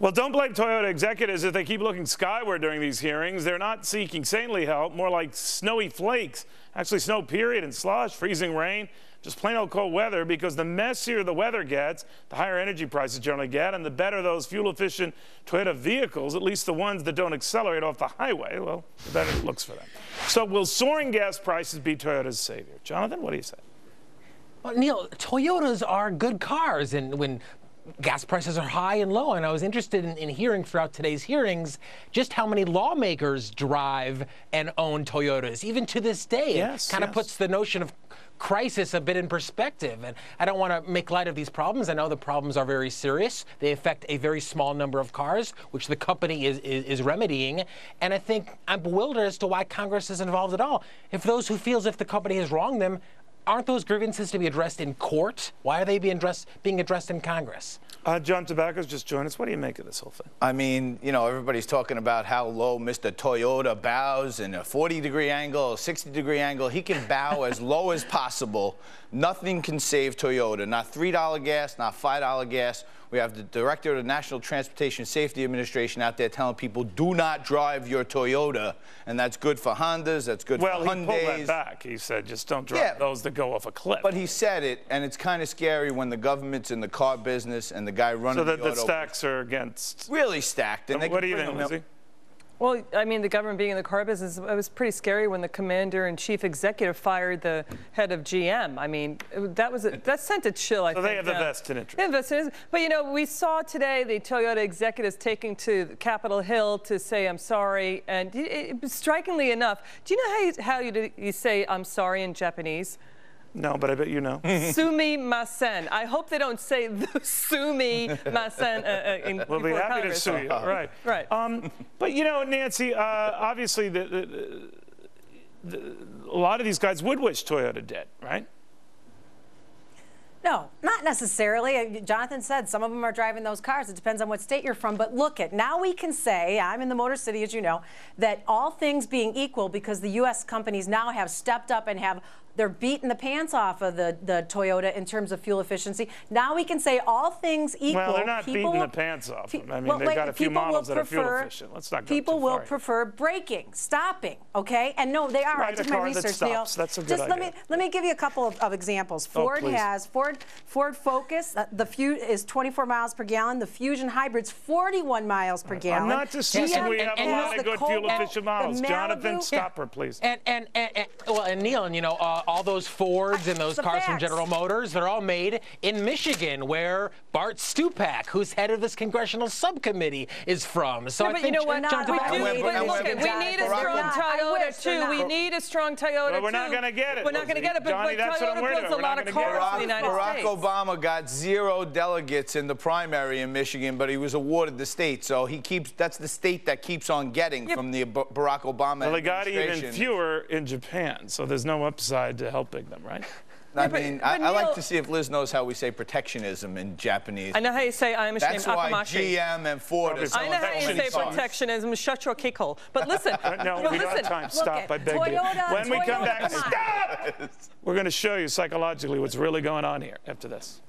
Well, don't blame Toyota executives if they keep looking skyward during these hearings. They're not seeking saintly help, more like snowy flakes. Actually, snow period and slush, freezing rain, just plain old cold weather, because the messier the weather gets, the higher energy prices generally get, and the better those fuel-efficient Toyota vehicles, at least the ones that don't accelerate off the highway, well, the better it looks for them. So will soaring gas prices be Toyota's savior? Jonathan, what do you say? Well, Neil, Toyotas are good cars, and when gas prices are high and low, and I was interested in hearing throughout today's hearings just how many lawmakers drive and own Toyotas, even to this day. Yes, it kind of puts the notion of crisis a bit in perspective. And I don't want to make light of these problems. I know the problems are very serious. They affect a very small number of cars, which the company is remedying. And I think I'm bewildered as to why Congress is involved at all. If those who feel as if the company has wronged them, aren't those grievances to be addressed in court? Why are they being addressed in Congress? John Tabacco's just joined us. What do you make of this whole thing? I mean, you know, everybody's talking about how low Mr. Toyota bows in a 40-degree angle, a 60-degree angle. He can bow as low as possible. Nothing can save Toyota. Not $3 gas, not $5 gas. We have the director of the National Transportation Safety Administration out there telling people, do not drive your Toyota. And that's good for Hondas, that's good for Hyundais. Well, he pulled that back. He said, just don't drive those that go off a cliff. But he said it, and it's kind of scary when the government's in the car business and the guy running the auto. So that the stacks are against... Really stacked. And what do you think, Lizzie? Well, I mean, the government being in the car business, it was pretty scary when the commander and chief executive fired the head of GM. I mean, that sent a chill, I think. So they have the vested interest. They have vested interest. But, you know, we saw today the Toyota executives taking to Capitol Hill to say, I'm sorry. And strikingly enough, do you know how you say I'm sorry in Japanese? No, but I bet you know. Sumimasen. I hope they don't say the sumimasen We'll be happy Congress. to sue you. Right. Right. But, you know, Nancy, obviously a lot of these guys would wish Toyota dead, right? No, not necessarily. Jonathan said some of them are driving those cars. It depends on what state you're from. But look, now we can say, I'm in the Motor City, as you know, that all things being equal, because the U.S. companies now have stepped up and they're beating the pants off of the Toyota in terms of fuel efficiency. Now we can say all things equal. Well, they're not beating the pants off them. I mean, they've got a few models that are fuel efficient. Let's not go too far. People will prefer braking, stopping, okay? And no, they are. I did my research, Neil. That's a good idea. Let me give you a couple of examples. Ford Focus, the is 24 miles per gallon. The Fusion Hybrid's 41 miles per gallon. I'm not dismissing we have a lot of good fuel-efficient models. Jonathan, stop her, please. And Neil, and you know, all those Fords and those cars from General Motors, they're all made in Michigan, where Bart Stupak, who's head of this congressional subcommittee, is from. So I think, you know what? We need a strong Toyota too. We need a strong Toyota too. Well, we're not going to get it. We're not going to get it, but Johnny, that's what I'm worried Toyota builds a lot of cars in the United States. Barack Obama got 0 delegates in the primary in Michigan, but he was awarded the state. So that's the state that keeps on getting from the Barack Obama administration. Well, they got even fewer in Japan, so there's no upside to helping them, right? I mean, I like to see if Liz knows how we say protectionism in Japanese. I know how you say I'm ashamed. That's why GM and Ford are so I know how you say protectionism. Shut your keyhole. But listen. No, we don't have time. Stop. I beg you. When we come back, stop! We're going to show you psychologically what's really going on here after this.